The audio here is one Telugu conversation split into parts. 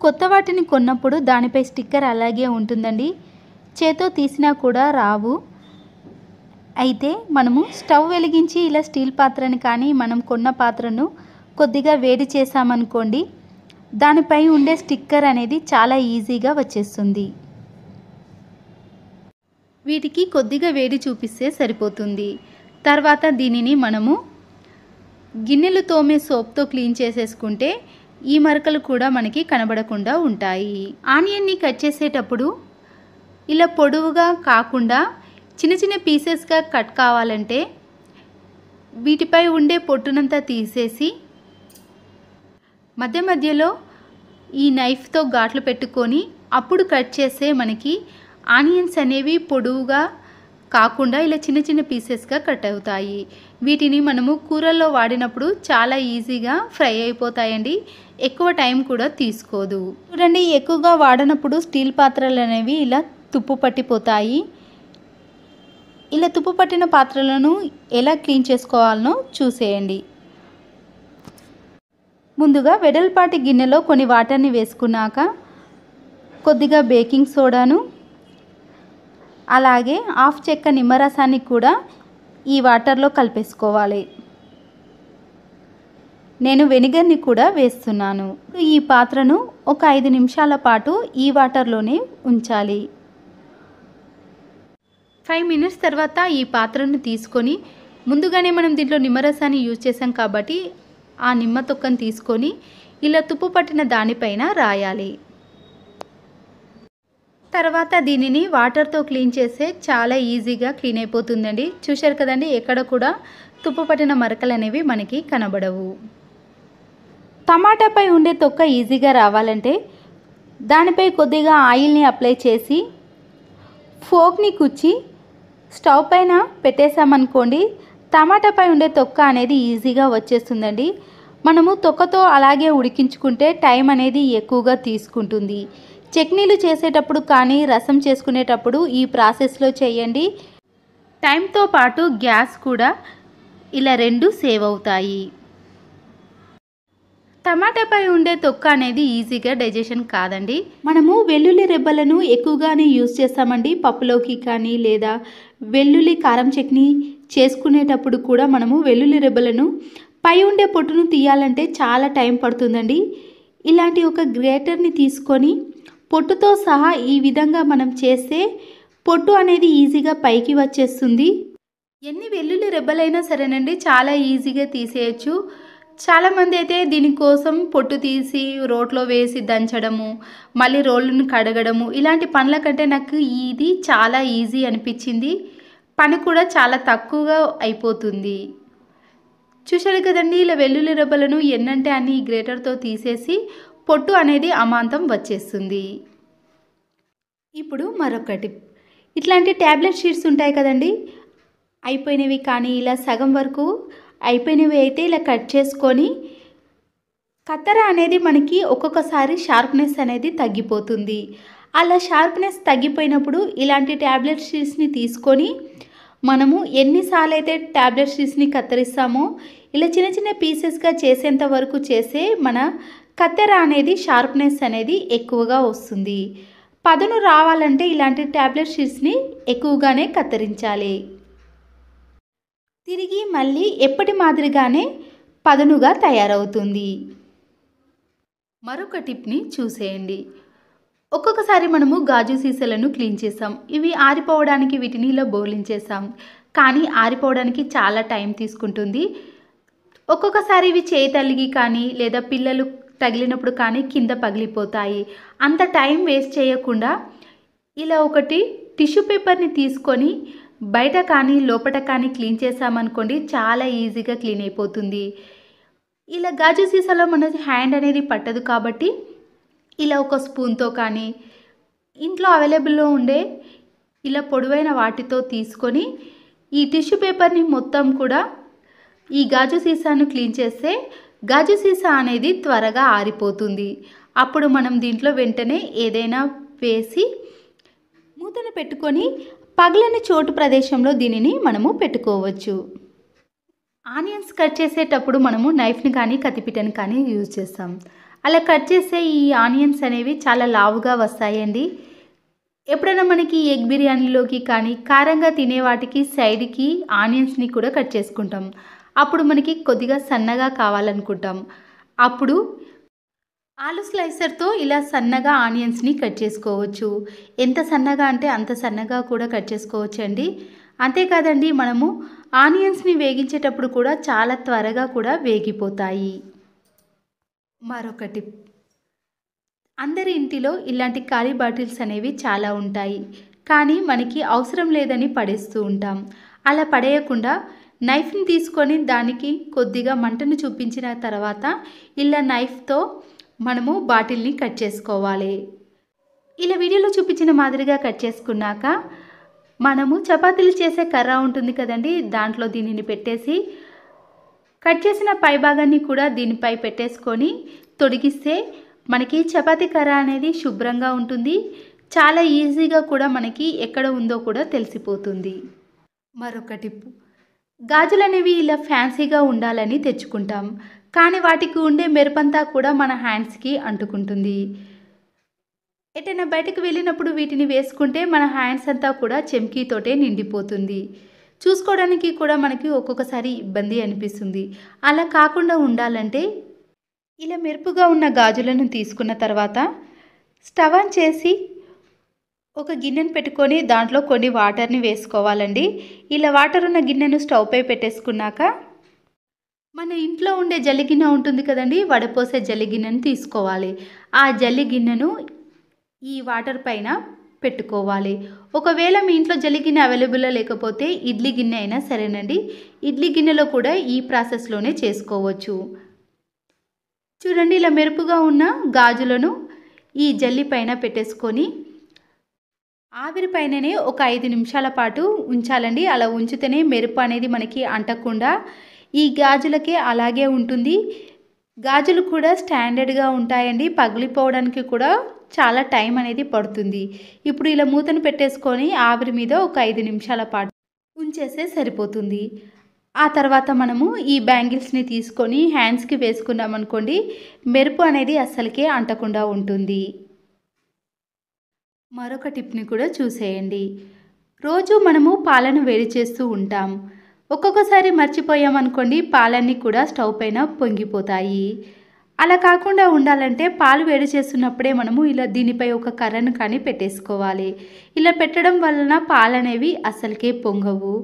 కొత్త వాటిని కొన్నప్పుడు దానిపై స్టిక్కర్ అలాగే ఉంటుందండి, చేతో తీసినా కూడా రావు. అయితే మనము స్టవ్ వెలిగించి ఇలా స్టీల్ పాత్రని కానీ మనం కొన్న పాత్రను కొద్దిగా వేడి చేసామనుకోండి, దానిపై ఉండే స్టిక్కర్ అనేది చాలా ఈజీగా వచ్చేస్తుంది. వీటికి కొద్దిగా వేడి చూపిస్తే సరిపోతుంది. తర్వాత దీనిని మనము గిన్నెలు తోమే సోప్తో క్లీన్ చేసేసుకుంటే ఈ మరకలు కూడా మనకి కనబడకుండా ఉంటాయి. ఆనియన్ని కట్ చేసేటప్పుడు ఇలా పొడవుగా కాకుండా చిన్న చిన్న పీసెస్గా కట్ కావాలంటే వీటిపై ఉండే పొట్టునంతా తీసేసి మధ్య మధ్యలో ఈ నైఫ్తో ఘాట్లు పెట్టుకొని అప్పుడు కట్ చేస్తే మనకి ఆనియన్స్ అనేవి పొడవుగా కాకుండా ఇలా చిన్న చిన్న పీసెస్గా కట్ అవుతాయి. వీటిని మనము కూరల్లో వాడినప్పుడు చాలా ఈజీగా ఫ్రై అయిపోతాయండి, ఎక్కువ టైం కూడా తీసుకోదు. చూడండి, ఎక్కువగా వాడినప్పుడు స్టీల్ పాత్రలు అనేవి ఇలా తుప్పు పట్టిపోతాయి. ఇలా తుప్పు పట్టిన పాత్రలను ఎలా క్లీన్ చేసుకోవాలనో చూసేయండి. ముందుగా వెడల్పాటి గిన్నెలో కొన్ని వాటర్ని వేసుకున్నాక కొద్దిగా బేకింగ్ సోడాను అలాగే హాఫ్ చెక్క నిమ్మరసాన్ని కూడా ఈ వాటర్లో కలిపేసుకోవాలి. నేను వెనిగర్ని కూడా వేస్తున్నాను. ఈ పాత్రను ఒక 5 నిమిషాల పాటు ఈ వాటర్లోనే ఉంచాలి. 5 మినిట్స్ తర్వాత ఈ పాత్రను తీసుకొని, ముందుగానే మనం దీంట్లో నిమ్మరసాన్ని యూజ్ చేసాం కాబట్టి ఆ నిమ్మ తొక్కను తీసుకొని ఇలా తుప్పు పట్టిన దానిపైన రాయాలి. తర్వాత దీనిని వాటర్తో క్లీన్ చేస్తే చాలా ఈజీగా క్లీన్ అయిపోతుందండి. చూశారు కదండి, ఎక్కడ కూడా తుప్పు పట్టిన మరకలు అనేవి మనకి కనబడవు. టమాటాపై ఉండే తొక్క ఈజీగా రావాలంటే దానిపై కొద్దిగా ఆయిల్ని అప్లై చేసి ఫోక్ని కుచ్చి స్టవ్ పైన పెట్టేసామనుకోండి, టమాటాపై ఉండే తొక్క అనేది ఈజీగా వచ్చేస్తుందండి. మనము తొక్కతో అలాగే ఉడికించుకుంటే టైం అనేది ఎక్కువగా తీసుకుంటుంది. చట్నీలు చేసేటప్పుడు కానీ రసం చేసుకునేటప్పుడు ఈ ప్రాసెస్లో చేయండి. టైంతో పాటు గ్యాస్ కూడా ఇలా 2 సేవ్ అవుతాయి. టమాటాపై ఉండే తొక్క అనేది ఈజీగా డైజెషన్ కాదండి. మనము వెల్లుల్లి రెబ్బలను ఎక్కువగానే యూజ్ చేస్తామండి, పప్పులోకి కానీ లేదా వెల్లుల్లి కారం చట్నీ చేసుకునేటప్పుడు కూడా మనము వెల్లుల్లి రెబ్బలను పై ఉండే పొట్టును తీయాలంటే చాలా టైం పడుతుందండి. ఇలాంటి ఒక గ్రేటర్ని తీసుకొని పొట్టుతో సహా ఈ విధంగా మనం చేస్తే పొట్టు అనేది ఈజీగా పైకి వచ్చేస్తుంది. ఎన్ని వెల్లుల్లి రెబ్బలైనా సరేనండి, చాలా ఈజీగా తీసేయచ్చు. చాలామంది అయితే దీనికోసం పొట్టు తీసి రోట్లో వేసి దంచడము, మళ్ళీ రోళ్ళను కడగడము, ఇలాంటి పనుల కంటే నాకు ఇది చాలా ఈజీ అనిపించింది. పని కూడా చాలా తక్కువగా అయిపోతుంది. చూశారు కదండి, ఇలా వెల్లుల్లి రెబ్బలను ఎన్నంటే అన్ని ఈ గ్రేటర్తో తీసేసి పొట్టు అనేది అమాంతం వచ్చేస్తుంది. ఇప్పుడు మరొక టిప్, ఇట్లాంటి ట్యాబ్లెట్ షీట్స్ ఉంటాయి కదండి, అయిపోయినవి కానీ ఇలా సగం వరకు అయిపోయినవి అయితే ఇలా కట్ చేసుకొని, కత్తెర అనేది మనకి ఒక్కొక్కసారి షార్ప్నెస్ అనేది తగ్గిపోతుంది. అలా షార్ప్నెస్ తగ్గిపోయినప్పుడు ఇలాంటి ట్యాబ్లెట్ షీట్స్ని తీసుకొని మనము ఎన్నిసార్లు అయితే ట్యాబ్లెట్ షీట్స్ని కత్తిరిస్తామో ఇలా చిన్న చిన్న పీసెస్గా చేసేంత వరకు చేసే మన కత్తెర అనేది షార్ప్నెస్ అనేది ఎక్కువగా వస్తుంది. పదును రావాలంటే ఇలాంటి ట్యాబ్లెట్ షీట్స్ని ఎక్కువగానే కత్తిరించాలి. తిరిగి మళ్ళీ ఎప్పటి మాదిరిగానే పదునుగా తయారవుతుంది. మరొక టిప్ని చూసేయండి. ఒక్కొక్కసారి మనము గాజు సీసాలను క్లీన్ చేసాం, ఇవి ఆరిపోవడానికి వీటిని ఇలా బోర్లించేసాం, కానీ ఆరిపోవడానికి చాలా టైం తీసుకుంటుంది. ఒక్కొక్కసారి ఇవి చేయి తలిగి కానీ లేదా పిల్లలు తగిలినప్పుడు కానీ కింద పగిలిపోతాయి. అంత టైం వేస్ట్ చేయకుండా ఇలా ఒకటి టిష్యూ పేపర్ని తీసుకొని బయట కానీ లోపల కానీ క్లీన్ చేసామనుకోండి, చాలా ఈజీగా క్లీన్ అయిపోతుంది. ఇలా గాజు సీసాలో మన హ్యాండ్ అనేది పట్టదు కాబట్టి ఇలా ఒక స్పూన్తో కానీ ఇంట్లో అవైలబుల్లో ఉండే ఇలా పొడవైన వాటితో తీసుకొని ఈ టిష్యూ పేపర్ని మొత్తం కూడా ఈ గాజు సీసాను క్లీన్ చేస్తే గాజు సీసా అనేది త్వరగా ఆరిపోతుంది. అప్పుడు మనం దీంట్లో వెంటనే ఏదైనా వేసి మూతను పెట్టుకొని పగిలిన చోటు ప్రదేశంలో దీనిని మనము పెట్టుకోవచ్చు. ఆనియన్స్ కట్ చేసేటప్పుడు మనము నైఫ్ని కానీ కత్తిపీటని కానీ యూజ్ చేస్తాం. అలా కట్ చేస్తే ఈ ఆనియన్స్ అనేవి చాలా లావుగా వస్తాయండి. ఎప్పుడైనా మనకి ఎగ్ బిర్యానీలోకి కానీ కారంగా తినే వాటికి సైడ్కి ఆనియన్స్ని కూడా కట్ చేసుకుంటాం. అప్పుడు మనకి కొద్దిగా సన్నగా కావాలనుకుంటాం. అప్పుడు ఆలు స్లైసర్తో ఇలా సన్నగా ఆనియన్స్ని కట్ చేసుకోవచ్చు. ఎంత సన్నగా అంటే అంత సన్నగా కూడా కట్ చేసుకోవచ్చండి. అంతేకాదండి, మనము ఆనియన్స్ని వేగించేటప్పుడు కూడా చాలా త్వరగా కూడా వేగిపోతాయి. మరొక టిప్, అందరి ఇంటిలో ఇలాంటి ఖాళీ బాటిల్స్ అనేవి చాలా ఉంటాయి. కానీ మనకి అవసరం లేదని పడేస్తూ ఉంటాం. అలా పడేయకుండా నైఫ్ని తీసుకొని దానికి కొద్దిగా మంటను చూపించిన తర్వాత ఇలా నైఫ్తో మనము బాటిల్ని కట్ చేసుకోవాలి. ఇలా వీడియోలో చూపించిన మాదిరిగా కట్ చేసుకున్నాక మనము చపాతీలు చేసే కర్ర ఉంటుంది కదండి, దాంట్లో దీనిని పెట్టేసి కట్ చేసిన పై భాగాన్ని కూడా దీనిపై పెట్టేసుకొని తొడిగిస్తే మనకి చపాతీ కర్ర అనేది శుభ్రంగా ఉంటుంది. చాలా ఈజీగా కూడా మనకి ఎక్కడ ఉందో కూడా తెలిసిపోతుంది. మరొక టిప్, గాజులు అనేవి ఇలా ఫ్యాన్సీగా ఉండాలని తెచ్చుకుంటాం. కానీ వాటికి ఉండే మెరుపంతా కూడా మన హ్యాండ్స్కి అంటుకుంటుంది. ఎటైనా బయటకు వెళ్ళినప్పుడు వీటిని వేసుకుంటే మన హ్యాండ్స్ అంతా కూడా చెమ్కీతోటే నిండిపోతుంది. చూసుకోవడానికి కూడా మనకి ఒక్కొక్కసారి ఇబ్బంది అనిపిస్తుంది. అలా కాకుండా ఉండాలంటే ఇలా మెరుపుగా ఉన్న గాజులను తీసుకున్న తర్వాత స్టవ్ ఆన్ చేసి ఒక గిన్నెను పెట్టుకొని దాంట్లో కొన్ని వాటర్ని వేసుకోవాలండి. ఇలా వాటర్ ఉన్న గిన్నెను స్టవ్ పై పెట్టేసుకున్నాక మన ఇంట్లో ఉండే జల్లి గిన్నె ఉంటుంది కదండి, వడపోసే జల్లి గిన్నెను తీసుకోవాలి. ఆ జల్లి గిన్నెను ఈ వాటర్ పైన పెట్టుకోవాలి. ఒకవేళ మీ ఇంట్లో జల్లి గిన్నె అవైలబుల్లో లేకపోతే ఇడ్లీ గిన్నె అయినా సరేనండి. ఇడ్లీ గిన్నెలో కూడా ఈ ప్రాసెస్లోనే చేసుకోవచ్చు. చూడండి, ఇలా మెరుపుగా ఉన్న గాజులను ఈ జల్లి పైన పెట్టేసుకొని ఆవిరి పైననే ఒక 5 నిమిషాల పాటు ఉంచాలండి. అలా ఉంచితేనే మెరుపు అనేది మనకి అంటకుండా ఈ గాజులకే అలాగే ఉంటుంది. గాజులు కూడా స్టాండర్డ్గా ఉంటాయండి. పగిలిపోవడానికి కూడా చాలా టైం అనేది పడుతుంది. ఇప్పుడు ఇలా మూతను పెట్టేసుకొని ఆవిరి మీద ఒక 5 నిమిషాల పాటు ఉంచేస్తే సరిపోతుంది. ఆ తర్వాత మనము ఈ బ్యాంగిల్స్ని తీసుకొని హ్యాండ్స్కి వేసుకున్నాం అనుకోండి, మెరుపు అనేది అస్సలకే అంటకుండా ఉంటుంది. మరొక టిప్ని కూడా చూసేయండి. రోజు మనము పాలను వేడి చేస్తూ ఉంటాం. ఒక్కొక్కసారి మర్చిపోయామనుకోండి, పాలన్నీ కూడా స్టవ్ పైన పొంగిపోతాయి. అలా కాకుండా ఉండాలంటే పాలు వేడి చేస్తున్నప్పుడే మనము ఇలా దీనిపై ఒక కర్రను కానీ పెట్టేసుకోవాలి. ఇలా పెట్టడం వలన పాలు అనేవి అస్సలకే పొంగవు.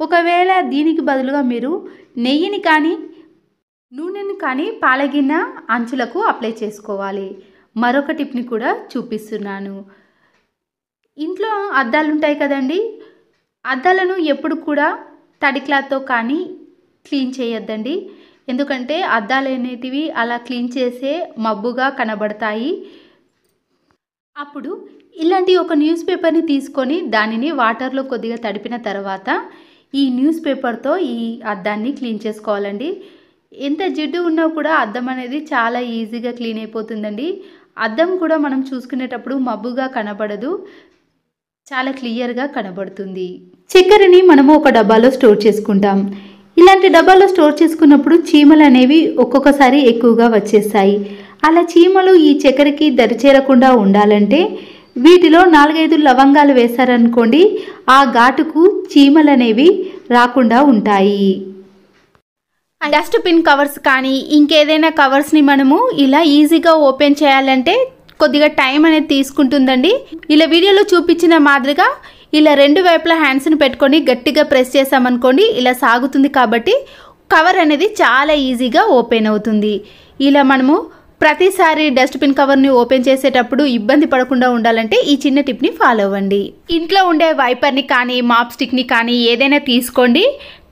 ఒకవేళ దీనికి బదులుగా మీరు నెయ్యిని కానీ నూనెను కానీ పాలగిన్నె అంచులకు అప్లై చేసుకోవాలి. మరొక టిప్ని కూడా చూపిస్తున్నాను. ఇంట్లో అద్దాలు ఉంటాయి కదండి, అద్దాలను ఎప్పుడు కూడా తడి క్లాత్తో కానీ క్లీన్ చేయొద్దండి. ఎందుకంటే అద్దాలు అనేటివి అలా క్లీన్ చేసే మబ్బుగా కనబడతాయి. అప్పుడు ఇలాంటి ఒక న్యూస్ పేపర్ని తీసుకొని దానిని వాటర్లో కొద్దిగా తడిపిన తర్వాత ఈ న్యూస్ పేపర్తో ఈ అద్దాన్ని క్లీన్ చేసుకోవాలండి. ఎంత జిడ్డు ఉన్నా కూడా అద్దం అనేది చాలా ఈజీగా క్లీన్ అయిపోతుందండి. అద్దం కూడా మనం చూసుకునేటప్పుడు మబ్బుగా కనబడదు, చాలా క్లియర్గా కనబడుతుంది. చక్కెరని మనము ఒక డబ్బాలో స్టోర్ చేసుకుంటాం. ఇలాంటి డబ్బాలో స్టోర్ చేసుకున్నప్పుడు చీమలు అనేవి ఒక్కొక్కసారి ఎక్కువగా వచ్చేస్తాయి. అలా చీమలు ఈ చక్కెరకి దరిచేరకుండా ఉండాలంటే వీటిలో 4-5 లవంగాలు వేశారనుకోండి, ఆ ఘాటుకు చీమలు అనేవి రాకుండా ఉంటాయి. డస్ట్బిన్ కవర్స్ కానీ ఇంకేదైనా కవర్స్ని మనము ఇలా ఈజీగా ఓపెన్ చేయాలంటే కొద్దిగా టైం అనేది తీసుకుంటుందండి. ఇలా వీడియోలో చూపించిన మాదిరిగా ఇలా 2 వైపులా హ్యాండ్స్ని పెట్టుకొని గట్టిగా ప్రెస్ చేసామనుకోండి, ఇలా సాగుతుంది. కాబట్టి కవర్ అనేది చాలా ఈజీగా ఓపెన్ అవుతుంది. ఇలా మనము ప్రతిసారి డస్ట్బిన్ కవర్ని ఓపెన్ చేసేటప్పుడు ఇబ్బంది పడకుండా ఉండాలంటే ఈ చిన్న టిప్ని ఫాలో అవ్వండి. ఇంట్లో ఉండే వైపర్ని కానీ మాప్ స్టిక్ని కానీ ఏదైనా తీసుకోండి.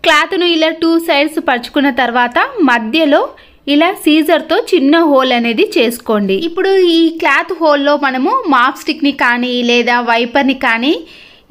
క్లాత్ను ఇలా 2 సైడ్స్ పరుచుకున్న తర్వాత మధ్యలో ఇలా సీజర్తో చిన్న హోల్ అనేది చేసుకోండి. ఇప్పుడు ఈ క్లాత్ హోల్లో మనము మాప్ స్టిక్ని కానీ లేదా వైపర్ని కానీ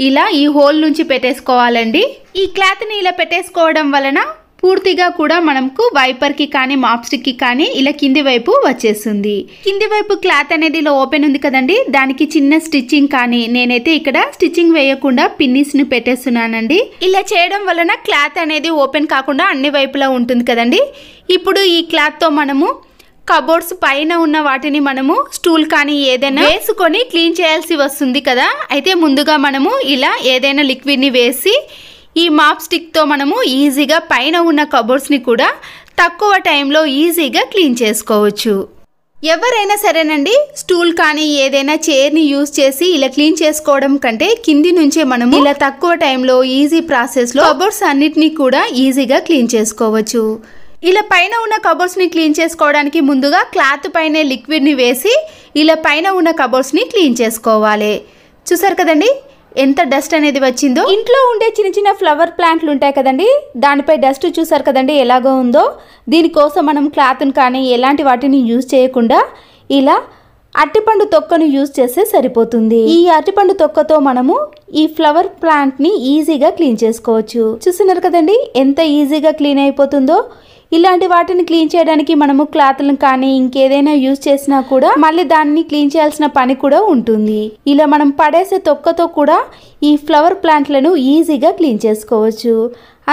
ఇలా ఈ హోల్ నుంచి పెట్టేసుకోవాలండి. ఈ క్లాత్ని ఇలా పెట్టేసుకోవడం వలన పూర్తిగా కూడా మనకు వైపర్కి కానీ మాప్ స్టిక్కి కానీ ఇలా కింది వైపు వచ్చేస్తుంది. కింది వైపు క్లాత్ అనేది ఇలా ఓపెన్ ఉంది కదండి, దానికి చిన్న స్టిచ్చింగ్ కానీ నేనైతే ఇక్కడ స్టిచ్చింగ్ వేయకుండా పిన్నిస్ని పెట్టేస్తున్నానండి. ఇలా చేయడం వలన క్లాత్ అనేది ఓపెన్ కాకుండా అన్ని వైపులా ఉంటుంది కదండి. ఇప్పుడు ఈ క్లాత్తో మనము కబోర్డ్స్ పైన ఉన్న వాటిని మనము స్టూల్ కానీ ఏదైనా వేసుకొని క్లీన్ చేయాల్సి వస్తుంది కదా. అయితే ముందుగా మనము ఇలా ఏదైనా లిక్విడ్ని వేసి ఈ మాప్ స్టిక్తో మనము ఈజీగా పైన ఉన్న కబోర్డ్స్ని కూడా తక్కువ టైంలో ఈజీగా క్లీన్ చేసుకోవచ్చు. ఎవరైనా సరేనండి, స్టూల్ కానీ ఏదైనా చైర్ని యూజ్ చేసి ఇలా క్లీన్ చేసుకోవడం కంటే కింది నుంచే మనము ఇలా తక్కువ టైంలో ఈజీ ప్రాసెస్లో కబోర్డ్స్ అన్నిటినీ కూడా ఈజీగా క్లీన్ చేసుకోవచ్చు. ఇలా పైన ఉన్న కబోర్డ్స్ని క్లీన్ చేసుకోవడానికి ముందుగా క్లాత్ పైన లిక్విడ్ని వేసి ఇలా పైన ఉన్న కబోర్డ్స్ని క్లీన్ చేసుకోవాలి. చూసారు కదండి ఎంత డస్ట్ అనేది వచ్చిందో. ఇంట్లో ఉండే చిన్న చిన్న ఫ్లవర్ ప్లాంట్లు ఉంటాయి కదండి, దానిపై డస్ట్ చూసారు కదండి ఎలాగో ఉందో. దీనికోసం మనం క్లాత్ని కానీ ఎలాంటి వాటిని యూజ్ చేయకుండా ఇలా అరటిపండు తొక్కను యూజ్ చేస్తే సరిపోతుంది. ఈ అరటిపండు తొక్కతో మనము ఈ ఫ్లవర్ ప్లాంట్ని ఈజీగా క్లీన్ చేసుకోవచ్చు. చూస్తున్నారు కదండి ఎంత ఈజీగా క్లీన్ అయిపోతుందో. ఇలాంటి వాటిని క్లీన్ చేయడానికి మనము క్లాత్లను కానీ ఇంకేదైనా యూజ్ చేసినా కూడా మళ్ళీ దాన్ని క్లీన్ చేయాల్సిన పని కూడా ఉంటుంది. ఇలా మనం పడేసే తొక్కతో కూడా ఈ ఫ్లవర్ ప్లాంట్లను ఈజీగా క్లీన్ చేసుకోవచ్చు.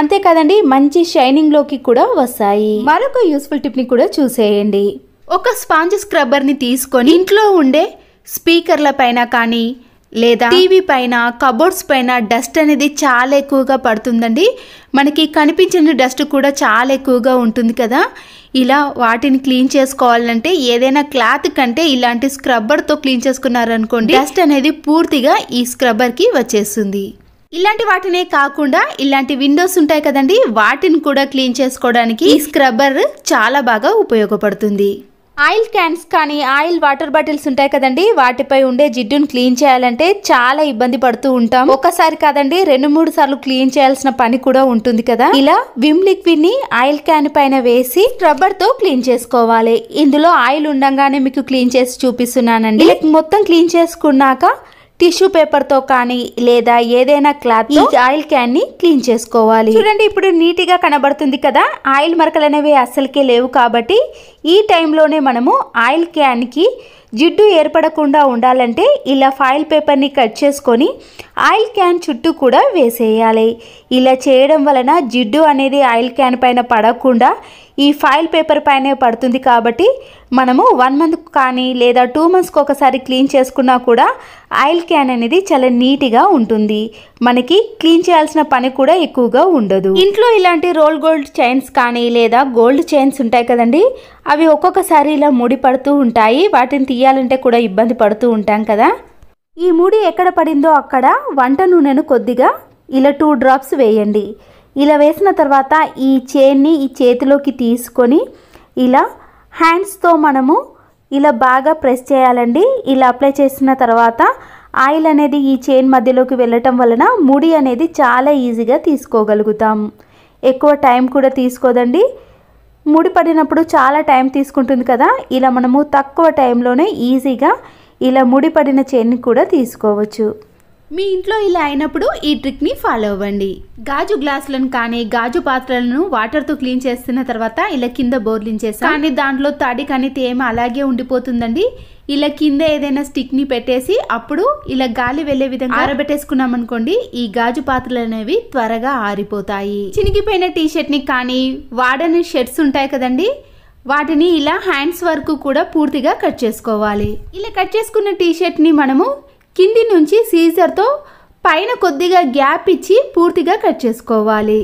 అంతే కదండి మంచి షైనింగ్లోకి కూడా వస్తాయి. మరొక యూస్ఫుల్ టిప్ని కూడా చూసేయండి. ఒక స్పాంజ్ స్క్రబ్బర్ని తీసుకొని ఇంట్లో ఉండే స్పీకర్ల పైన కానీ లేదా టీవీ పైన కబోర్డ్స్ పైన డస్ట్ అనేది చాలా ఎక్కువగా పడుతుందండి. మనకి కనిపించిన డస్ట్ కూడా చాలా ఎక్కువగా ఉంటుంది కదా. ఇలా వాటిని క్లీన్ చేసుకోవాలంటే ఏదైనా క్లాత్ కంటే ఇలాంటి స్క్రబ్బర్తో క్లీన్ చేసుకున్నారనుకోండి డస్ట్ అనేది పూర్తిగా ఈ స్క్రబ్బర్కి వచ్చేస్తుంది. ఇలాంటి వాటినే కాకుండా ఇలాంటి విండోస్ ఉంటాయి కదండి, వాటిని కూడా క్లీన్ చేసుకోవడానికి ఈ స్క్రబ్బర్ చాలా బాగా ఉపయోగపడుతుంది. ఆయిల్ క్యాన్స్ కానీ ఆయిల్ వాటర్ బాటిల్స్ ఉంటాయి కదండి, వాటిపై ఉండే జిడ్డును క్లీన్ చేయాలంటే చాలా ఇబ్బంది పడుతూ ఉంటాం. ఒకసారి కాదండి 2-3 సార్లు క్లీన్ చేయాల్సిన పని కూడా ఉంటుంది కదా. ఇలా విమ్ లిక్విడ్ ని ఆయిల్ క్యాన్ పైన వేసి స్క్రబ్బర్ తో క్లీన్ చేసుకోవాలి. ఇందులో ఆయిల్ ఉండంగానే మీకు క్లీన్ చేసి చూపిస్తున్నానండి. మొత్తం క్లీన్ చేసుకున్నాక టిష్యూ పేపర్ తో కానీ లేదా ఏదైనా క్లాత్ తో ఆయిల్ క్యాన్ ని క్లీన్ చేసుకోవాలి. చూడండి ఇప్పుడు నీట్ గా కనబడుతుంది కదా. ఆయిల్ మరకలు అనేవి అస్సలకే లేవు కాబట్టి ఈ టైంలోనే మనము ఆయిల్ క్యాన్ కి జిడ్డు ఏర్పడకుండా ఉండాలంటే ఇలా ఫాయిల్ పేపర్ని కట్ చేసుకొని ఆయిల్ క్యాన్ చుట్టూ కూడా వేసేయాలి. ఇలా చేయడం వలన జిడ్డు అనేది ఆయిల్ క్యాన్ పైన పడకుండా ఈ ఫాయిల్ పేపర్ పైనే పడుతుంది. కాబట్టి మనము 1 మంత్ కానీ లేదా 2 మంత్స్కి ఒకసారి క్లీన్ చేసుకున్నా కూడా ఆయిల్ క్యాన్ అనేది చాలా నీట్గా ఉంటుంది. మనకి క్లీన్ చేయాల్సిన పని కూడా ఎక్కువగా ఉండదు. ఇంట్లో ఇలాంటి రోల్ గోల్డ్ చైన్స్ కానీ లేదా గోల్డ్ చైన్స్ ఉంటాయి కదండి, అవి ఒక్కొక్కసారి ఇలా ముడి పడుతూ ఉంటాయి. వాటిని తీయాలంటే కూడా ఇబ్బంది పడుతూ ఉంటాం కదా. ఈ ముడి ఎక్కడ పడిందో అక్కడ వంట నూనెను కొద్దిగా ఇలా 2 డ్రాప్స్ వేయండి. ఇలా వేసిన తర్వాత ఈ చైన్ని ఈ చేతిలోకి తీసుకొని ఇలా హ్యాండ్స్తో మనము ఇలా బాగా ప్రెస్ చేయాలండి. ఇలా అప్లై చేసిన తర్వాత ఆయిల్ అనేది ఈ చైన్ మధ్యలోకి వెళ్ళటం వలన ముడి అనేది చాలా ఈజీగా తీసుకోగలుగుతాం. ఎక్కువ టైం కూడా తీసుకోదండి. ముడి పడినప్పుడు చాలా టైం తీసుకుంటుంది కదా. ఇలా మనము తక్కువ టైంలోనే ఈజీగా ఇలా ముడి పడిన చైన్ని కూడా తీసుకోవచ్చు. మీ ఇంట్లో ఇలా అయినప్పుడు ఈ ట్రిక్ని ఫాలో అవ్వండి. గాజు గ్లాసులను కానీ గాజు పాత్రలను వాటర్తో క్లీన్ చేస్తున్న తర్వాత ఇలా కింద బోర్లించేసి కానీ దాంట్లో తడి కానీ తేమ అలాగే ఉండిపోతుందండి. ఇలా కింద ఏదైనా స్టిక్ని పెట్టేసి అప్పుడు ఇలా గాలి వెళ్ళే విధంగా ఆరబెట్టేసుకున్నాం అనుకోండి, ఈ గాజు పాత్రలు అనేవి త్వరగా ఆరిపోతాయి. చినిగిపోయిన టీషర్ట్ని కానీ వాడని షర్ట్స్ ఉంటాయి కదండి, వాటిని ఇలా హ్యాండ్స్ వరకు కూడా పూర్తిగా కట్ చేసుకోవాలి. ఇలా కట్ చేసుకున్న టీషర్ట్ని మనము కింది నుంచి సీజర్తో పైన కొద్దిగా గ్యాప్ ఇచ్చి పూర్తిగా కట్ చేసుకోవాలి.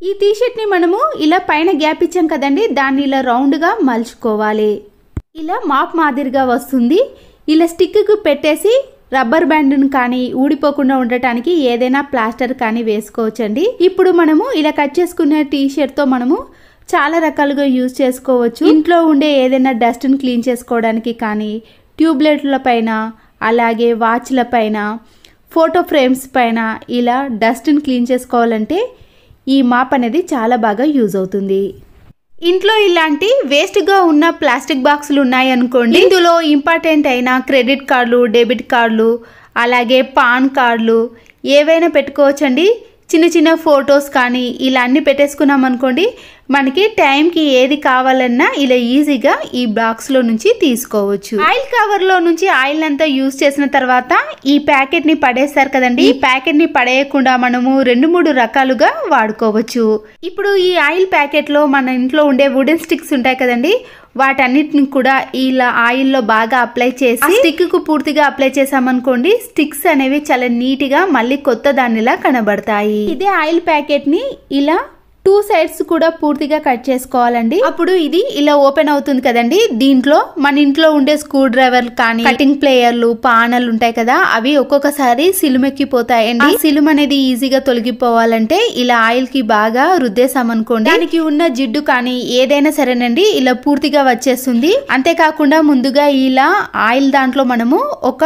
ఈ టీషర్ట్ని మనము ఇలా పైన గ్యాప్ ఇచ్చాం కదండి, దాన్ని ఇలా రౌండ్గా మలుచుకోవాలి. ఇలా మాప్ మాదిరిగా వస్తుంది. ఇలా స్టిక్కు పెట్టేసి రబ్బర్ బ్యాండ్ను కానీ ఊడిపోకుండా ఉండటానికి ఏదైనా ప్లాస్టర్ కానీ వేసుకోవచ్చండి. ఇప్పుడు మనము ఇలా కట్ చేసుకున్న టీషర్ట్తో మనము చాలా రకాలుగా యూజ్ చేసుకోవచ్చు. ఇంట్లో ఉండే ఏదైనా డస్ట్ని క్లీన్ చేసుకోవడానికి కానీ ట్యూబ్లైట్ల పైన అలాగే వాచ్ల పైన ఫోటో ఫ్రేమ్స్ పైన ఇలా డస్ట్ని క్లీన్ చేసుకోవాలంటే ఈ మాప్ అనేది చాలా బాగా యూజ్ అవుతుంది. ఇంట్లో ఇలాంటి వేస్ట్గా ఉన్న ప్లాస్టిక్ బాక్సులు ఉన్నాయనుకోండి, ఇందులో ఇంపార్టెంట్ అయిన క్రెడిట్ కార్డులు, డెబిట్ కార్డులు, అలాగే పాన్ కార్డులు ఏవైనా పెట్టుకోవచ్చండి. చిన్న చిన్న ఫొటోస్ కానీ ఇలా అన్నీ పెట్టేసుకున్నాం అనుకోండి, మనకి టైంకి ఏది కావాలన్నా ఇలా ఈజీగా ఈ బాక్స్లో నుంచి తీసుకోవచ్చు. ఆయిల్ కవర్లో నుంచి ఆయిల్ అంతా యూజ్ చేసిన తర్వాత ఈ ప్యాకెట్ని పడేస్తారు కదండి. ఈ ప్యాకెట్ని పడేయకుండా మనము 2-3 రకాలుగా వాడుకోవచ్చు. ఇప్పుడు ఈ ఆయిల్ ప్యాకెట్లో మన ఇంట్లో ఉండే వుడెన్ స్టిక్స్ ఉంటాయి కదండి, వాటన్నిటిని కూడా ఇలా ఆయిల్లో బాగా అప్లై చేసి స్టిక్కు పూర్తిగా అప్లై చేసామనుకోండి, స్టిక్స్ అనేవి చాలా నీట్గా మళ్ళీ కొత్త దానిలా కనబడతాయి. ఇదే ఆయిల్ ప్యాకెట్ని ఇలా 2 సైడ్స్ కూడా పూర్తిగా కట్ చేసుకోవాలండి. అప్పుడు ఇది ఇలా ఓపెన్ అవుతుంది కదండి. దీంట్లో మన ఇంట్లో ఉండే స్క్రూ డ్రైవర్లు కానీ కటింగ్ ప్లేయర్లు పానలు ఉంటాయి కదా, అవి ఒక్కొక్కసారి సిలుమెక్కిపోతాయండి. సిలుమ అనేది ఈజీగా తొలగిపోవాలంటే ఇలా ఆయిల్ కి బాగా రుద్దేసామనుకోండి, దానికి ఉన్న జిడ్డు కానీ ఏదైనా సరేనండి ఇలా పూర్తిగా వచ్చేస్తుంది. అంతేకాకుండా ముందుగా ఇలా ఆయిల్ దాంట్లో మనము ఒక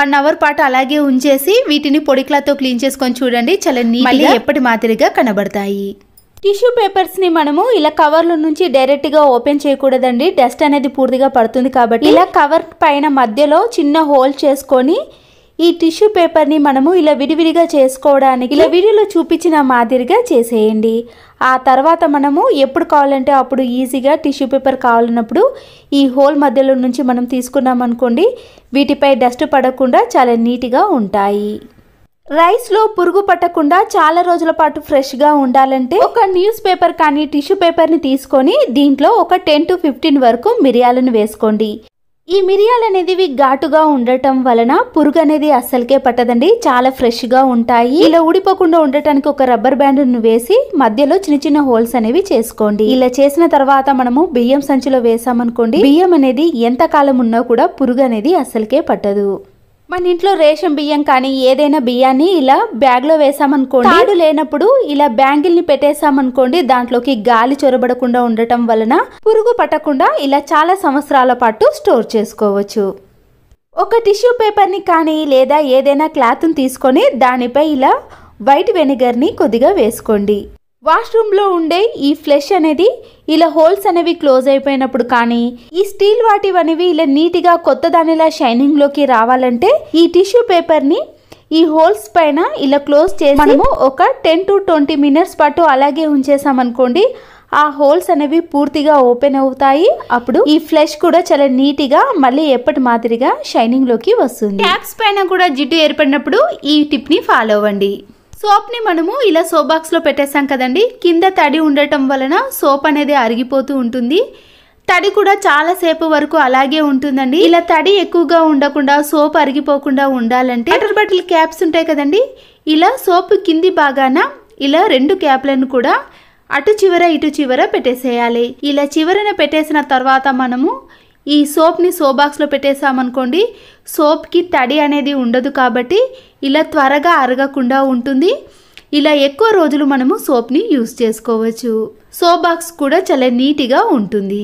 1 అవర్ పాటు అలాగే ఉంచేసి వీటిని పొడి క్లాత్ తో క్లీన్ చేసుకొని చూడండి, చాలా నీట్గా ఎప్పటి మాదిరిగా కనబడతాయి. టిష్యూ పేపర్స్ని మనము ఇలా కవర్ల నుంచి డైరెక్ట్గా ఓపెన్ చేయకూడదండి, డస్ట్ అనేది పూర్తిగా పడుతుంది. కాబట్టి ఇలా కవర్ పైన మధ్యలో చిన్న హోల్ చేసుకొని ఈ టిష్యూ పేపర్ని మనము ఇలా విడివిడిగా చేసుకోవడానికి ఇలా వీడియోలో చూపించిన మాదిరిగా చేసేయండి. ఆ తర్వాత మనము ఎప్పుడు కావాలంటే అప్పుడు ఈజీగా టిష్యూ పేపర్ కావాలన్నప్పుడు ఈ హోల్ మధ్యలో నుంచి మనం తీసుకున్నాం అనుకోండి, వీటిపై డస్ట్ పడకుండా చాలా నీట్గా ఉంటాయి. రైస్లో పురుగు పట్టకుండా చాలా రోజుల పాటు ఫ్రెష్గా ఉండాలంటే ఒక న్యూస్ పేపర్ కానీ టిష్యూ పేపర్ని తీసుకొని దీంట్లో ఒక 10-15 వరకు మిరియాలను వేసుకోండి. ఈ మిరియాలు అనేది ఘాటుగా ఉండటం వలన పురుగు అనేది అస్సలకే పట్టదండి, చాలా ఫ్రెష్గా ఉంటాయి. ఇలా ఊడిపోకుండా ఉండటానికి ఒక రబ్బర్ బ్యాండ్ను వేసి మధ్యలో చిన్న చిన్న హోల్స్ అనేవి చేసుకోండి. ఇలా చేసిన తర్వాత మనము బియ్యం సంచిలో వేసామనుకోండి, బియ్యం అనేది ఎంత కాలం ఉన్నా కూడా పురుగు అనేది అస్సలకే పట్టదు. మన ఇంట్లో రేషన్ బియ్యం కానీ ఏదైనా బియ్యాన్ని ఇలా బ్యాగ్లో వేసామనుకోండి, తాడు లేనప్పుడు ఇలా బ్యాంగిల్ని పెట్టేసామనుకోండి, దాంట్లోకి గాలి చొరబడకుండా ఉండటం వలన పురుగు పట్టకుండా ఇలా చాలా సంవత్సరాల పాటు స్టోర్ చేసుకోవచ్చు. ఒక టిష్యూ పేపర్ని కానీ లేదా ఏదైనా క్లాత్ని తీసుకొని దానిపై ఇలా వైట్ వెనిగర్ని కొద్దిగా వేసుకోండి. వాష్రూమ్లో ఉండే ఈ ఫ్లెష్ అనేది ఇలా హోల్స్ అనేవి క్లోజ్ అయిపోయినప్పుడు కానీ ఈ స్టీల్ వాటివనేవి ఇలా నీట్గా కొత్త దానిలా షైనింగ్లోకి రావాలంటే ఈ టిష్యూ పేపర్ని ఈ హోల్స్ పైన ఇలా క్లోజ్ చేసి మనము ఒక 10-20 మినిట్స్ పాటు అలాగే ఉంచేసామనుకోండి, ఆ హోల్స్ అనేవి పూర్తిగా ఓపెన్ అవుతాయి. అప్పుడు ఈ ఫ్లెష్ కూడా చాలా నీట్గా మళ్ళీ ఎప్పటి మాదిరిగా షైనింగ్లోకి వస్తుంది. ట్యాప్స్ పైన కూడా జిడ్డు ఏర్పడినప్పుడు ఈ టిప్ని ఫాలో అవ్వండి. సోప్ని మనము ఇలా సోప్ బాక్స్లో పెట్టేసాం కదండి, కింద తడి ఉండటం వలన సోప్ అనేది అరిగిపోతూ ఉంటుంది. తడి కూడా చాలాసేపు వరకు అలాగే ఉంటుందండి. ఇలా తడి ఎక్కువగా ఉండకుండా సోప్ అరిగిపోకుండా ఉండాలంటే వాటర్ బాటిల్ క్యాప్స్ ఉంటాయి కదండి, ఇలా సోప్ కింది భాగాన ఇలా 2 క్యాప్లను కూడా అటు చివర ఇటు చివర పెట్టేసేయాలి. ఇలా చివరన పెట్టేసిన తర్వాత మనము ఈ సోప్ని సోప్ బాక్స్లో పెట్టేసామనుకోండి, సోప్కి తడి అనేది ఉండదు కాబట్టి ఇలా త్వరగా అరగకుండా ఉంటుంది. ఇలా ఎక్కువ రోజులు మనము సోప్ని యూస్ చేసుకోవచ్చు. సోప్ బాక్స్ కూడా చాలా నీట్గా ఉంటుంది.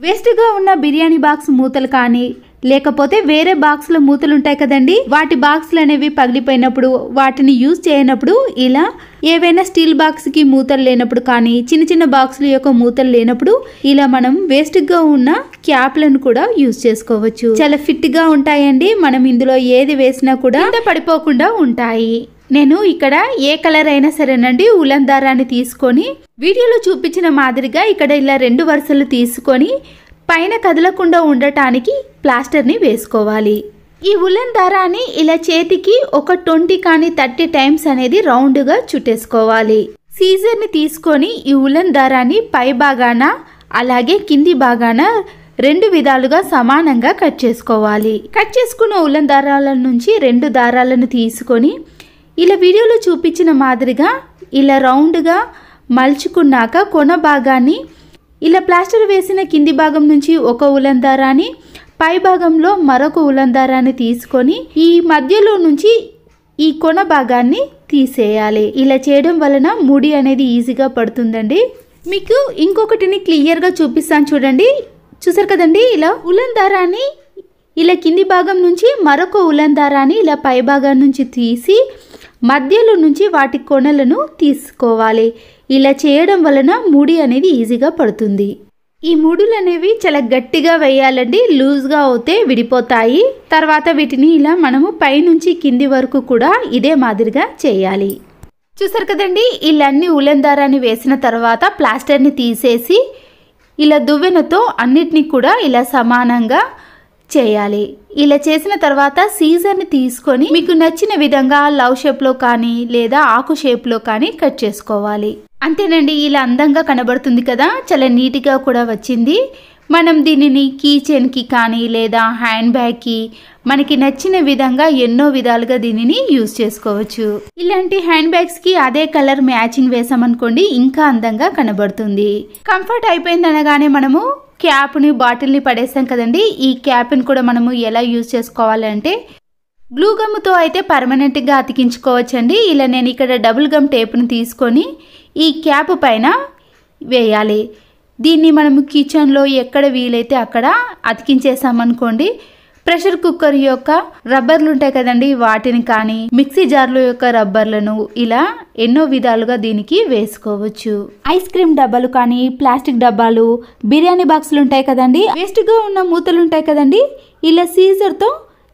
వేస్ట్గా ఉన్న బిర్యానీ బాక్స్ మూతలు కానీ లేకపోతే వేరే బాక్స్లో మూతలు ఉంటాయి కదండి, వాటి బాక్స్లు అనేవి పగిలిపోయినప్పుడు వాటిని యూజ్ చేయనప్పుడు ఇలా ఏవైనా స్టీల్ బాక్స్కి మూతలు లేనప్పుడు కానీ చిన్న చిన్న బాక్సుల యొక్క మూతలు లేనప్పుడు ఇలా మనం వేస్ట్గా ఉన్న క్యాప్లను కూడా యూజ్ చేసుకోవచ్చు. చాలా ఫిట్గా ఉంటాయండి. మనం ఇందులో ఏది వేసినా కూడా కింద పడిపోకుండా ఉంటాయి. నేను ఇక్కడ ఏ కలర్ అయినా సరేనండి ఉలన్ దారాన్ని తీసుకొని వీడియోలో చూపించిన మాదిరిగా ఇక్కడ ఇలా 2 వరుసలు తీసుకొని పైన కదలకుండా ఉండటానికి ప్లాస్టర్ని వేసుకోవాలి. ఈ ఉలన్ దారాన్ని ఇలా చేతికి ఒక 20 కానీ 30 టైమ్స్ అనేది రౌండ్గా చుట్టేసుకోవాలి. సీజర్ని తీసుకొని ఈ ఉలన్ దారాన్ని పై భాగాన అలాగే కింది భాగాన 2 విధాలుగా సమానంగా కట్ చేసుకోవాలి. కట్ చేసుకున్న ఉలన్ దారాల నుంచి 2 దారాలను తీసుకొని ఇలా వీడియోలో చూపించిన మాదిరిగా ఇలా రౌండ్గా మలుచుకున్నాక కొన భాగాన్ని ఇలా ప్లాస్టర్ వేసిన కింది భాగం నుంచి ఒక ఉలన్ దారాన్ని పై భాగంలో మరొక ఉలన్ దారాన్ని తీసుకొని ఈ మధ్యలో నుంచి ఈ కొన భాగాన్ని తీసేయాలి. ఇలా చేయడం వలన ముడి అనేది ఈజీగా పడుతుందండి. మీకు ఇంకొకటిని క్లియర్గా చూపిస్తాను చూడండి. చూసారు కదండి, ఇలా ఉలన్ దారాన్ని ఇలా కింది భాగం నుంచి మరొక ఉలన్ దారాన్ని ఇలా పై భాగం నుంచి తీసి మధ్యలో నుంచి వాటి కొనలను తీసుకోవాలి. ఇలా చేయడం వలన ముడి అనేది ఈజీగా పడుతుంది. ఈ ముడులు అనేవి చాలా గట్టిగా వేయాలండి, లూజ్గా అవుతే విడిపోతాయి. తర్వాత వీటిని ఇలా మనము పైనుంచి కింది వరకు కూడా ఇదే మాదిరిగా చేయాలి. చూసారు కదండి, ఇలా అన్ని ఉలెన్ దారాన్ని వేసిన తర్వాత ప్లాస్టర్ని తీసేసి ఇలా దువ్వెనతో అన్నిటినీ కూడా ఇలా సమానంగా చేయాలి. ఇలా చేసిన తర్వాత సీజర్ని తీసుకొని మీకు నచ్చిన విధంగా లవ్ షేప్లో కానీ లేదా ఆకు షేప్లో కానీ కట్ చేసుకోవాలి. అంతేనండి, ఇలా అందంగా కనబడుతుంది కదా, చాలా నీట్గా కూడా వచ్చింది. మనం దీనిని కీ చైన్కి కానీ లేదా హ్యాండ్ బ్యాగ్కి మనకి నచ్చిన విధంగా ఎన్నో విధాలుగా దీనిని యూజ్ చేసుకోవచ్చు. ఇలాంటి హ్యాండ్ బ్యాగ్స్కి అదే కలర్ మ్యాచింగ్ వేసామనుకోండి ఇంకా అందంగా కనబడుతుంది. కంఫర్ట్ అయిపోయింది అనగానే మనము క్యాప్ని బాటిల్ని పడేసాం కదండి, ఈ క్యాప్ని కూడా మనము ఎలా యూజ్ చేసుకోవాలంటే గ్లూ గమ్తో అయితే పర్మనెంట్గా అతికించుకోవచ్చండి. ఇలా నేను ఇక్కడ డబుల్ గమ్ టేప్ని తీసుకొని ఈ క్యాప్ పైన వేయాలి. దీన్ని మనము కిచెన్లో ఎక్కడ వీలైతే అక్కడ అతికించేసామనుకోండి, ప్రెషర్ కుక్కర్ యొక్క రబ్బర్లు ఉంటాయి కదండి, వాటిని కానీ మిక్సీ జార్ల యొక్క రబ్బర్లను ఇలా ఎన్నో విధాలుగా దీనికి వేసుకోవచ్చు. ఐస్ క్రీమ్ డబ్బాలు కానీ ప్లాస్టిక్ డబ్బాలు, బిర్యానీ బాక్సులు ఉంటాయి కదండి, వేస్ట్గా ఉన్న మూతలు ఉంటాయి కదండి, ఇలా సీజర్తో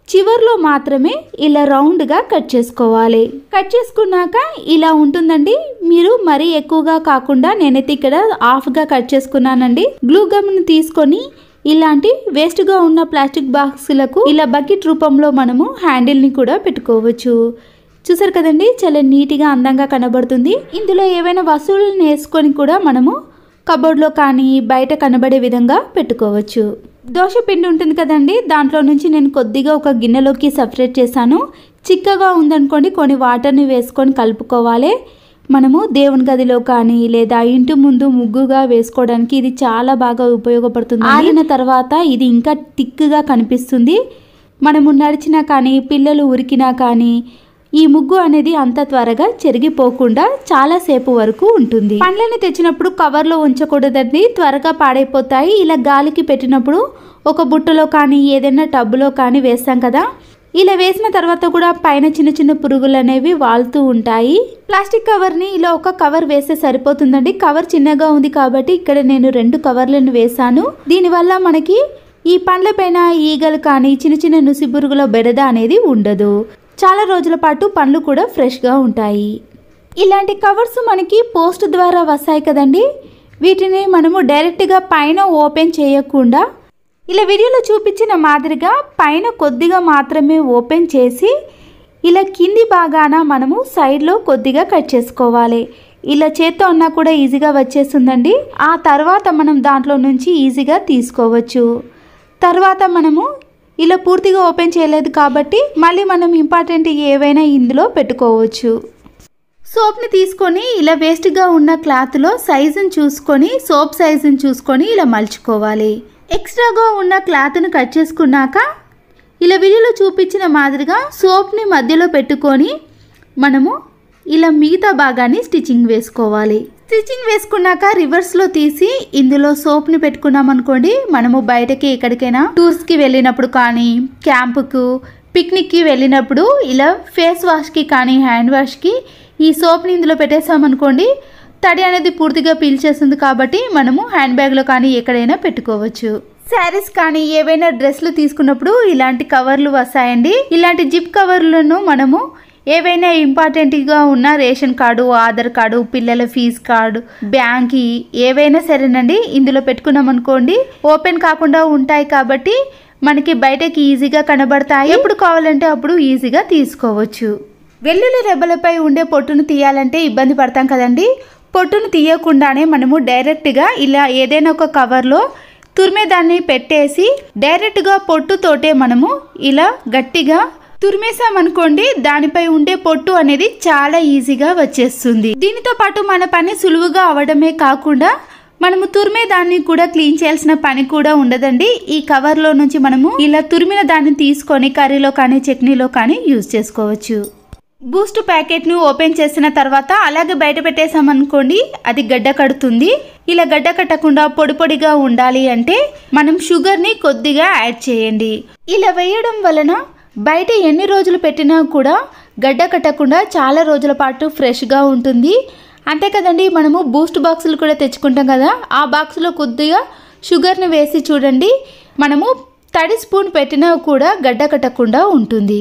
చివర్లో మాత్రమే ఇలా రౌండ్గా కట్ చేసుకోవాలి. కట్ చేసుకున్నాక ఇలా ఉంటుందండి. మీరు మరీ ఎక్కువగా కాకుండా నేనైతే ఇక్కడ హాఫ్గా కట్ చేసుకున్నానండి. గ్లూ గమ్ని తీసుకొని ఇలాంటి వేస్ట్గా ఉన్న ప్లాస్టిక్ బాక్సులకు ఇలా బకెట్ రూపంలో మనము హ్యాండిల్ని కూడా పెట్టుకోవచ్చు. చూసారు కదండి, చాలా నీట్గా అందంగా కనబడుతుంది. ఇందులో ఏవైనా వస్తువులను వేసుకొని కూడా మనము కబోర్డ్లో కానీ బయట కనబడే విధంగా పెట్టుకోవచ్చు. దోశ పిండి ఉంటుంది కదండి, దాంట్లో నుంచి నేను కొద్దిగా ఒక గిన్నెలోకి సపరేట్ చేశాను. చిక్కగా ఉందనుకోండి కొన్ని వాటర్ని వేసుకొని కలుపుకోవాలి. మనము దేవుని గదిలో కానీ లేదా ఇంటి ముందు ముగ్గుగా వేసుకోవడానికి ఇది చాలా బాగా ఉపయోగపడుతుంది. ఆరిన తర్వాత ఇది ఇంకా థిక్గా కనిపిస్తుంది. మనము నడిచినా కానీ పిల్లలు ఉరికినా కానీ ఈ ముగ్గు అనేది అంత త్వరగా చెరిగిపోకుండా చాలా సేపు వరకు ఉంటుంది. పండ్లని తెచ్చినప్పుడు కవర్లో ఉంచకూడదండి, త్వరగా పాడైపోతాయి. ఇలా గాలికి పెట్టినప్పుడు ఒక బుట్టలో కానీ ఏదైనా టబ్బులో కానీ వేస్తాం కదా, ఇలా వేసిన తర్వాత కూడా పైన చిన్న చిన్న పురుగులు అనేవి వాలుతూ ఉంటాయి. ప్లాస్టిక్ కవర్ని ఇలా ఒక కవర్ వేస్తే సరిపోతుందండి. కవర్ చిన్నగా ఉంది కాబట్టి ఇక్కడ నేను 2 కవర్లను వేసాను. దీనివల్ల మనకి ఈ పండ్ల పైన ఈగలు కానీ చిన్న చిన్న నుసి పురుగుల బెడద అనేది ఉండదు. చాలా రోజుల పాటు పండ్లు కూడా ఫ్రెష్గా ఉంటాయి. ఇలాంటి కవర్స్ మనకి పోస్ట్ ద్వారా వస్తాయి కదండి, వీటిని మనము డైరెక్ట్గా పైన ఓపెన్ చేయకుండా ఇలా వీడియోలో చూపించిన మాదిరిగా పైన కొద్దిగా మాత్రమే ఓపెన్ చేసి ఇలా కింది భాగాన మనము సైడ్లో కొద్దిగా కట్ చేసుకోవాలి. ఇలా చేత్తో అన్నా కూడా ఈజీగా వచ్చేస్తుందండి. ఆ తర్వాత మనం దాంట్లో నుంచి ఈజీగా తీసుకోవచ్చు. తర్వాత మనము ఇలా పూర్తిగా ఓపెన్ చేయలేదు కాబట్టి మళ్ళీ మనం ఇంపార్టెంట్ ఏవైనా ఇందులో పెట్టుకోవచ్చు. సోప్ని తీసుకొని ఇలా వేస్ట్గా ఉన్న క్లాత్లో సైజుని చూసుకొని సోప్ సైజుని చూసుకొని ఇలా మలుచుకోవాలి. ఎక్స్ట్రాగా ఉన్న క్లాత్ని కట్ చేసుకున్నాక ఇలా వీడియోలో చూపించిన మాదిరిగా సోప్ని మధ్యలో పెట్టుకొని మనము ఇలా మిగతా భాగాన్ని స్టిచ్చింగ్ వేసుకోవాలి. స్టిచ్చింగ్ వేసుకున్నాక రివర్స్లో తీసి ఇందులో సోప్ని పెట్టుకున్నాం అనుకోండి, మనము బయటకి ఎక్కడికైనా టూర్స్కి వెళ్ళినప్పుడు కానీ క్యాంపుకు పిక్నిక్కి వెళ్ళినప్పుడు ఇలా ఫేస్ వాష్కి కానీ హ్యాండ్ వాష్కి ఈ సోప్ని ఇందులో పెట్టేసామనుకోండి, తడి అనేది పూర్తిగా పీల్చేస్తుంది కాబట్టి మనము హ్యాండ్ బ్యాగ్లో కానీ ఎక్కడైనా పెట్టుకోవచ్చు. శారీస్ కానీ ఏవైనా డ్రెస్లు తీసుకున్నప్పుడు ఇలాంటి కవర్లు వస్తాయండి. ఇలాంటి జిప్ కవర్లను మనము ఏవైనా ఇంపార్టెంట్గా ఉన్న రేషన్ కార్డు, ఆధార్ కార్డు, పిల్లల ఫీజు కార్డు, బ్యాంక్కి ఏవైనా సరేనండి ఇందులో పెట్టుకున్నాం అనుకోండి, ఓపెన్ కాకుండా ఉంటాయి కాబట్టి మనకి బయటకి ఈజీగా కనబడతాయి. ఎప్పుడు కావాలంటే అప్పుడు ఈజీగా తీసుకోవచ్చు. వెల్లుల్లి రెబ్బలపై ఉండే పొట్టును తీయాలంటే ఇబ్బంది పడతాం కదండి, పొట్టును తీయకుండానే మనము డైరెక్ట్గా ఇలా ఏదైనా ఒక కవర్లో తురిమేదాన్ని పెట్టేసి డైరెక్ట్గా పొట్టుతోటే మనము ఇలా గట్టిగా తురిమేసామనుకోండి, దానిపై ఉండే పొట్టు అనేది చాలా ఈజీగా వచ్చేస్తుంది. దీనితో పాటు మన పని సులువుగా అవడమే కాకుండా మనము తురిమే దాన్ని కూడా క్లీన్ చేయాల్సిన పని కూడా ఉండదండి. ఈ కవర్లో నుంచి మనము ఇలా తురిమిన దాన్ని తీసుకొని కర్రీలో కానీ చట్నీలో కానీ యూజ్ చేసుకోవచ్చు. బూస్ట్ ప్యాకెట్ను ఓపెన్ చేసిన తర్వాత అలాగే బయట పెట్టేసామనుకోండి, అది గడ్డ కడుతుంది. ఇలా గడ్డ కట్టకుండా పొడి పొడిగా ఉండాలి అంటే మనం షుగర్ని కొద్దిగా యాడ్ చేయండి. ఇలా వేయడం వలన బయట ఎన్ని రోజులు పెట్టినా కూడా గడ్డ కట్టకుండా చాలా రోజుల పాటు ఫ్రెష్గా ఉంటుంది. అంతే కదండి, మనము బూస్ట్ బాక్సులు కూడా తెచ్చుకుంటాం కదా, ఆ బాక్స్లో కొద్దిగా షుగర్ని వేసి చూడండి, మనము తడి స్పూన్ పెట్టినా కూడా గడ్డ కట్టకుండా ఉంటుంది.